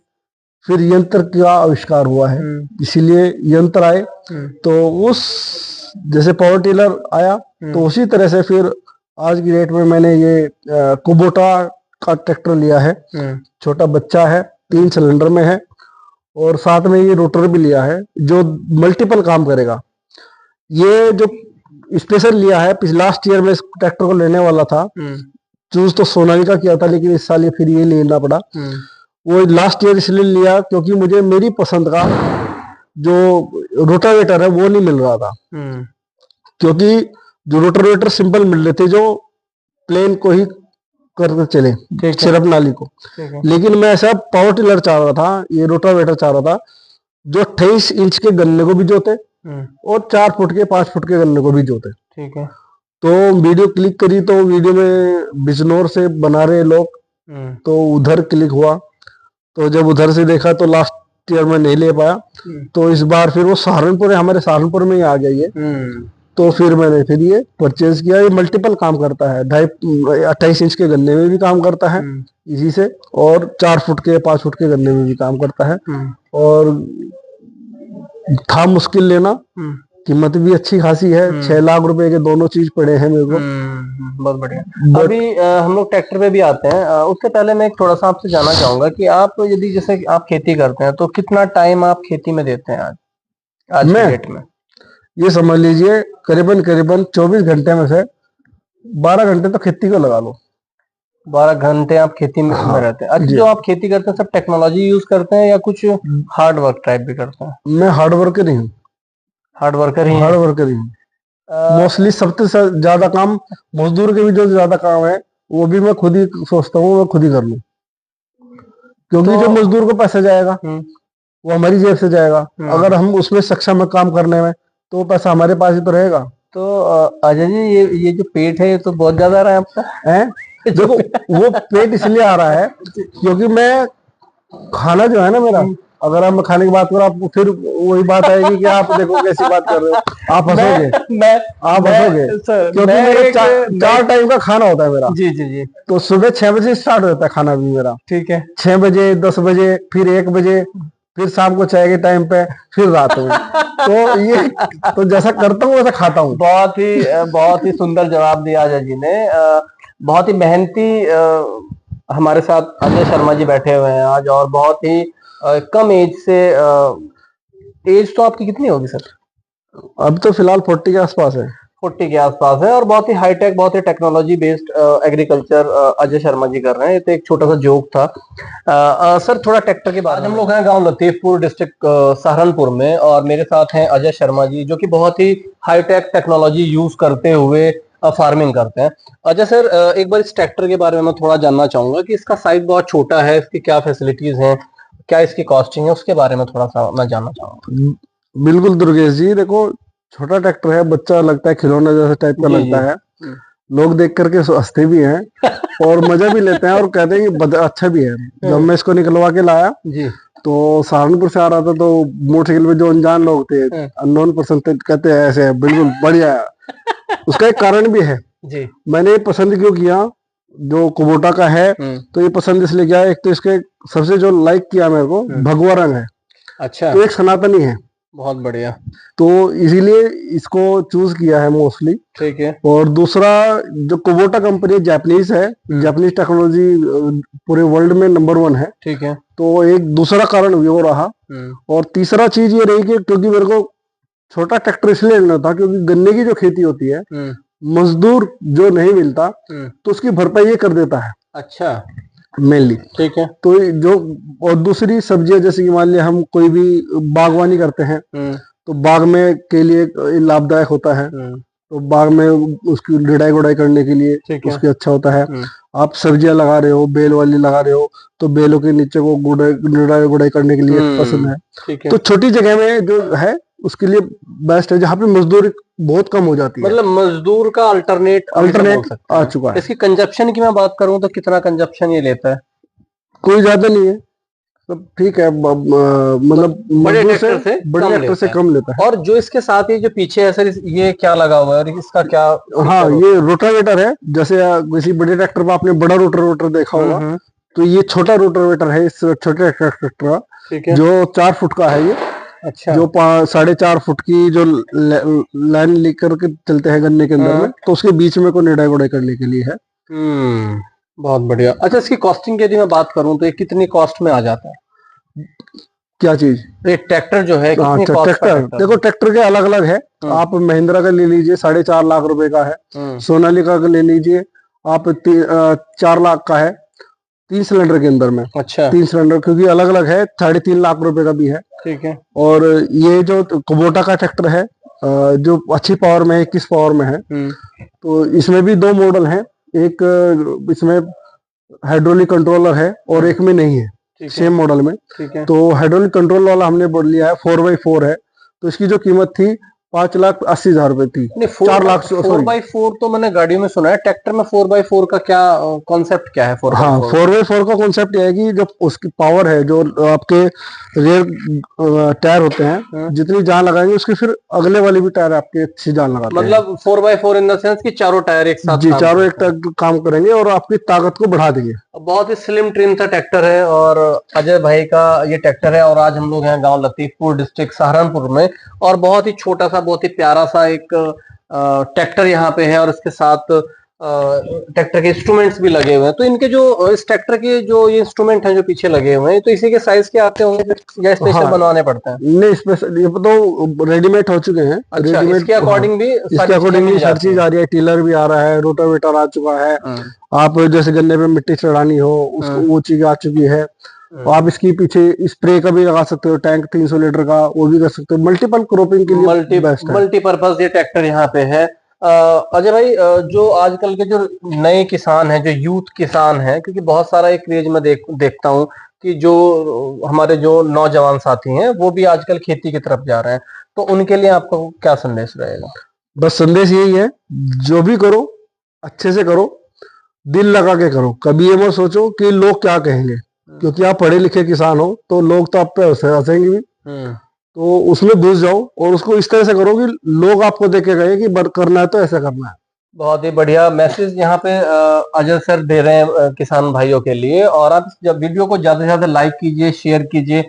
[SPEAKER 2] फिर यंत्र का आविष्कार हुआ है, इसीलिए यंत्र आए। तो उस जैसे पावर टिलर आया, तो उसी तरह से फिर आज की डेट में मैंने ये कुबोटा का ट्रैक्टर लिया है। छोटा बच्चा है, 3 सिलेंडर में है, और साथ में ये रोटर भी लिया है जो मल्टीपल काम करेगा। ये जो स्पेशल लिया है, लास्ट ईयर में इस ट्रैक्टर को लेने वाला था, चूज तो सोनालिका किया था, लेकिन इस साल ये फिर ये लेना पड़ा। वो लास्ट ईयर इसलिए लिया क्योंकि मुझे मेरी पसंद का जो रोटावेटर है वो नहीं मिल रहा था। क्योंकि जो रोटावेटर सिंपल मिल रहे थे, जो प्लेन को ही करके चले, सिर्फ नाली को। लेकिन मैं ऐसा पावर टिलर चाह रहा था, ये रोटावेटर चाह रहा था जो 28 इंच के गन्ने को भी जोते और 4 फुट के 5 फुट के गन्ने को भी जोते।
[SPEAKER 1] ठीक है।
[SPEAKER 2] तो वीडियो क्लिक करी, तो वीडियो में बिजनौर से बना रहे लोग, तो उधर क्लिक हुआ। तो जब उधर से देखा तो लास्ट ईयर में नहीं ले पाया, तो इस बार फिर वो सहारनपुर है, हमारे सहारनपुर में ही आ गई है। तो फिर मैंने फिर ये परचेज किया। ये मल्टीपल काम करता है, 28 इंच के गन्ने में भी काम करता है इसी से, और 4 फुट के 5 फुट के गन्ने में भी काम करता है। और था मुश्किल लेना, कीमत भी अच्छी खासी है, 6 लाख रुपए के दोनों चीज पड़े हैं मेरे को।
[SPEAKER 1] बहुत बढ़िया। अभी हम लोग ट्रैक्टर पे भी आते हैं, उससे पहले मैं एक थोड़ा सा आपसे जानना चाहूंगा कि आप यदि जैसे आप खेती करते हैं तो कितना टाइम आप खेती में देते हैं आज की डेट में?
[SPEAKER 2] ये समझ लीजिए करीबन 24 घंटे में से 12 घंटे तो खेती को लगा लो।
[SPEAKER 1] 12 घंटे आप खेती में रहते हैं। अच्छा, जो आप खेती करते हैं सब टेक्नोलॉजी यूज करते हैं या कुछ हार्ड वर्क टाइप भी करते हैं?
[SPEAKER 2] मैं हार्ड वर्कर ही हूँ।
[SPEAKER 1] हार्ड वर्कर ही
[SPEAKER 2] हूँ। मोस्टली सबसे ज्यादा काम, मजदूर के भी जो ज्यादा काम है वो भी मैं खुद ही सोचता हूँ मैं खुद ही कर लूँ, क्योंकि जो मजदूर को पैसा जाएगा वो हमारी जेब से जाएगा। अगर हम उसमें सक्षम है काम करने में तो पैसा हमारे पास ही तो रहेगा।
[SPEAKER 1] तो अजय जी, ये जो पेट है ये तो बहुत ज्यादा आ रहा है आपका
[SPEAKER 2] है। देखो वो पेट इसलिए आ रहा है क्योंकि मैं खाना जो है ना मेरा, अगर हम खाने की बात करो, आप फिर वही बात आएगी कि आप देखो कैसी बात कर रहे हो, आप हंसोगे, आप हंसोगे, क्योंकि मेरा 4 टाइम का खाना होता है मेरा।
[SPEAKER 1] जी जी जी।
[SPEAKER 2] तो सुबह 6 बजे स्टार्ट होता है खाना भी मेरा।
[SPEAKER 1] ठीक है।
[SPEAKER 2] 6 बजे, 10 बजे, फिर 1 बजे, फिर शाम को चाय के टाइम पे, फिर रात में। तो ये तो जैसा करता हूँ वैसा खाता हूँ।
[SPEAKER 1] बहुत ही सुंदर जवाब दिया अजय जी ने। बहुत ही मेहनती हमारे साथ अजय शर्मा जी बैठे हुए हैं आज, और बहुत ही कम एज से, एज तो आपकी कितनी होगी सर?
[SPEAKER 2] अब तो फिलहाल 40 के आसपास है।
[SPEAKER 1] 40 के आसपास है, और बहुत ही हाईटेक, बहुत ही technology based agriculture Ajay Sharma ji कर रहे हैं। ये तो एक छोटा सा जोक था। सर थोड़ा ट्रैक्टर के बाद, हम लोग हैं गांव लतीफपुर, डिस्ट्रिक्ट सहारनपुर में, और मेरे साथ हैं अजय शर्मा जी जो कि बहुत ही हाईटेक टेक्नोलॉजी यूज करते हुए फार्मिंग करते हैं। अजय सर, एक बार इस ट्रैक्टर के बारे में मैं थोड़ा जानना चाहूंगा कि इसका साइज बहुत छोटा है, इसकी क्या फैसिलिटीज हैं, क्या इसकी कॉस्टिंग है, उसके बारे में थोड़ा सा मैं जानना चाहूंगा।
[SPEAKER 2] बिल्कुल दुर्गेश जी, देखो छोटा ट्रैक्टर है, बच्चा लगता है खिलौना जैसा टाइप का लगता है। लोग देख करके हंसते भी हैं और मजा भी लेते हैं और कहते हैं कि अच्छा भी है। जब मैं इसको निकलवा के लाया
[SPEAKER 1] जी,
[SPEAKER 2] तो सहारनपुर से आ रहा था, तो मोटरसाइकिल पे जो अनजान लोग थे, अननोन पर्सन थे, कहते हैं ऐसे है, बिल्कुल बढ़िया है। उसका एक कारण भी है
[SPEAKER 1] जी। मैंने
[SPEAKER 2] पसंद क्यों किया, जो कुबोटा का है, तो ये पसंद इसलिए किया, एक तो इसके सबसे जो लाइक किया मेरे को भगवा रंग है।
[SPEAKER 1] अच्छा।
[SPEAKER 2] तो एक सनातनी है,
[SPEAKER 1] बहुत बढ़िया,
[SPEAKER 2] तो इसीलिए इसको चूज किया है मोस्टली।
[SPEAKER 1] ठीक है। और
[SPEAKER 2] दूसरा, जो कुबोटा कंपनी जापानीज है, जापानीज टेक्नोलॉजी पूरे वर्ल्ड में नंबर 1 है।
[SPEAKER 1] ठीक है।
[SPEAKER 2] तो एक दूसरा कारण भी वो रहा। और तीसरा चीज ये रही कि क्योंकि मेरे को छोटा ट्रैक्टर इसलिए लेना था क्योंकि गन्ने की जो खेती होती है, मजदूर जो नहीं मिलता तो उसकी भरपाई ये कर देता है।
[SPEAKER 1] अच्छा,
[SPEAKER 2] मेनली।
[SPEAKER 1] ठीक है।
[SPEAKER 2] तो जो, और दूसरी सब्जियां जैसे कि मान लिया हम कोई भी बागवानी करते हैं तो बाग में के लिए लाभदायक होता है। तो बाग में उसकी निडाई गुड़ाई करने के लिए
[SPEAKER 1] ठीक है।
[SPEAKER 2] उसके अच्छा होता है। आप सब्जियां लगा रहे हो, बेल वाली लगा रहे हो, तो बेलों के नीचे को निडाई गुड़ाई करने के लिए पसंद है।
[SPEAKER 1] ठीक है।
[SPEAKER 2] तो छोटी जगह में जो है उसके लिए बेस्ट है, जहाँ पे मजदूरी बहुत कम हो जाती है।
[SPEAKER 1] मतलब मजदूर का अल्टरनेट
[SPEAKER 2] आ चुका है।
[SPEAKER 1] इसकी कंजप्शन की मैं बात करूं तो कितना कंजप्शन ये लेता है?
[SPEAKER 2] कोई ज्यादा नहीं है, सब ठीक है। मतलब
[SPEAKER 1] बड़े
[SPEAKER 2] मजदूर
[SPEAKER 1] ट्रैक्टर से
[SPEAKER 2] बड़े
[SPEAKER 1] कम
[SPEAKER 2] ट्रैक्टर से
[SPEAKER 1] लेता है।
[SPEAKER 2] कम लेता है।
[SPEAKER 1] और जो इसके साथ ये जो पीछे है सर, ये क्या लगा हुआ है और इसका क्या
[SPEAKER 2] हाँ,
[SPEAKER 1] फीचर
[SPEAKER 2] ये रोटावेटर है। जैसे किसी बड़े ट्रैक्टर पर आपने बड़ा रोटावेटर देखा होगा,
[SPEAKER 1] होता है?
[SPEAKER 2] तो ये छोटा रोटावेटर है इस छोटे ट्रैक्टर का,
[SPEAKER 1] ठीक है।
[SPEAKER 2] जो 4 फुट का है ये।
[SPEAKER 1] अच्छा।
[SPEAKER 2] जो 4.5 फुट की जो लाइन लेकर के चलते हैं गन्ने के अंदर में, तो उसके बीच में को निडाई गुड़ाई करने के लिए है।
[SPEAKER 1] बहुत बढ़िया। अच्छा, इसकी कॉस्टिंग की यदि मैं बात करूं तो ये कितनी कॉस्ट में आ जाता है?
[SPEAKER 2] क्या चीज?
[SPEAKER 1] ये ट्रैक्टर जो है
[SPEAKER 2] हाँ,
[SPEAKER 1] कितनी कॉस्ट का
[SPEAKER 2] ट्रैक्टर
[SPEAKER 1] ट्रैक्टर
[SPEAKER 2] देखो, ट्रैक्टर के अलग अलग है। आप महिंद्रा का ले लीजिए, 4.5 लाख रुपए का है।
[SPEAKER 1] है?
[SPEAKER 2] सोनालिका का ले लीजिए आप, 4 लाख का है, 3 सिलेंडर के अंदर में।
[SPEAKER 1] अच्छा।
[SPEAKER 2] 3 सिलेंडर, क्योंकि अलग अलग है, 3.5 लाख रुपए का भी है।
[SPEAKER 1] ठीक है।
[SPEAKER 2] और ये जो कुबोटा का ट्रैक्टर है, जो अच्छी पावर में है, 21 पावर में है, तो इसमें भी 2 मॉडल हैं। एक इसमें हाइड्रोलिक कंट्रोलर है और एक में नहीं है,
[SPEAKER 1] ठीक है।
[SPEAKER 2] सेम मॉडल में।
[SPEAKER 1] ठीक है।
[SPEAKER 2] तो हाइड्रोलिक कंट्रोल वाला हमने बोल लिया है, 4x4 है। तो इसकी जो कीमत थी 5,80,000 रुपए थी।
[SPEAKER 1] नहीं,
[SPEAKER 2] 4 लाख,
[SPEAKER 1] 4x4 तो मैंने गाड़ियों में सुना है, ट्रैक्टर में 4x4 का क्या कॉन्सेप्ट क्या है? 4x4
[SPEAKER 2] हाँ, 4x4 का कॉन्सेप्ट ये है कि जब उसकी पावर है, जो आपके रेयर टायर होते हैं, जितनी जान लगाएंगे उसकी फिर अगले वाले भी टायर आपके अच्छी जान लगाते हैं।
[SPEAKER 1] मतलब 4x4 इन द सेंस कि चारों टायर एक साथ
[SPEAKER 2] जी,
[SPEAKER 1] काम
[SPEAKER 2] चारों एक
[SPEAKER 1] करते हैं।
[SPEAKER 2] टायर काम करेंगे और आपकी ताकत को बढ़ा देंगे।
[SPEAKER 1] बहुत ही स्लिम ट्रिम सा ट्रैक्टर है और अजय भाई का ये ट्रैक्टर है। और आज हम लोग हैं गांव लतीफपुर, डिस्ट्रिक्ट सहारनपुर में, और बहुत ही छोटा सा, बहुत ही प्यारा सा एक ट्रैक्टर यहाँ पे है। और इसके साथ ट्रैक्टर के इंस्ट्रूमेंट्स भी लगे हुए हैं। तो इनके जो इस ट्रैक्टर के जो ये इंस्ट्रूमेंट हैं जो पीछे लगे हुए हैं, तो इसी के साइज के आते होंगे या स्पेशल
[SPEAKER 2] हाँ,
[SPEAKER 1] बनवाने पड़ते हैं?
[SPEAKER 2] नहीं, स्पेशल ये तो रेडीमेड हो चुके हैं।
[SPEAKER 1] अच्छा,
[SPEAKER 2] रेडीमेड
[SPEAKER 1] इसके अकॉर्डिंग भी
[SPEAKER 2] इसके अकॉर्डिंग भी हर चीज आ रही है। टिलर भी आ रहा है, रोटावेटर आ चुका है। आप जैसे गन्ने पे मिट्टी चढ़ानी हो, उसको वो चीज आ चुकी है। आप इसकी पीछे स्प्रे का भी लगा सकते हो, टैंक 300 लीटर का, वो भी कर सकते हो। मल्टीपल क्रॉपिंग के लिए बेस्ट है।
[SPEAKER 1] मल्टीपर्पज ये ट्रैक्टर यहाँ पे है। अजय भाई, जो आजकल के जो नए किसान हैं, जो यूथ किसान हैं, क्योंकि बहुत सारा एक क्रेज में देखता हूँ कि जो हमारे जो नौजवान साथी हैं वो भी आजकल खेती की तरफ जा रहे हैं, तो उनके लिए आपका क्या संदेश रहेगा?
[SPEAKER 2] बस संदेश यही है, जो भी करो अच्छे से करो, दिल लगा के करो। कभी ये मत सोचो कि लोग क्या कहेंगे, क्योंकि आप पढ़े लिखे किसान हो तो लोग तो आप पे हंसेंगे भी। तो उसमें घुस जाओ और उसको इस तरह से करो कि लोग आपको देख के कहें कि करना है तो ऐसा करना है।
[SPEAKER 1] बहुत ही बढ़िया मैसेज यहाँ पे अजय सर दे रहे हैं किसान भाइयों के लिए। और आप जब वीडियो को ज्यादा से ज्यादा लाइक कीजिए, शेयर कीजिए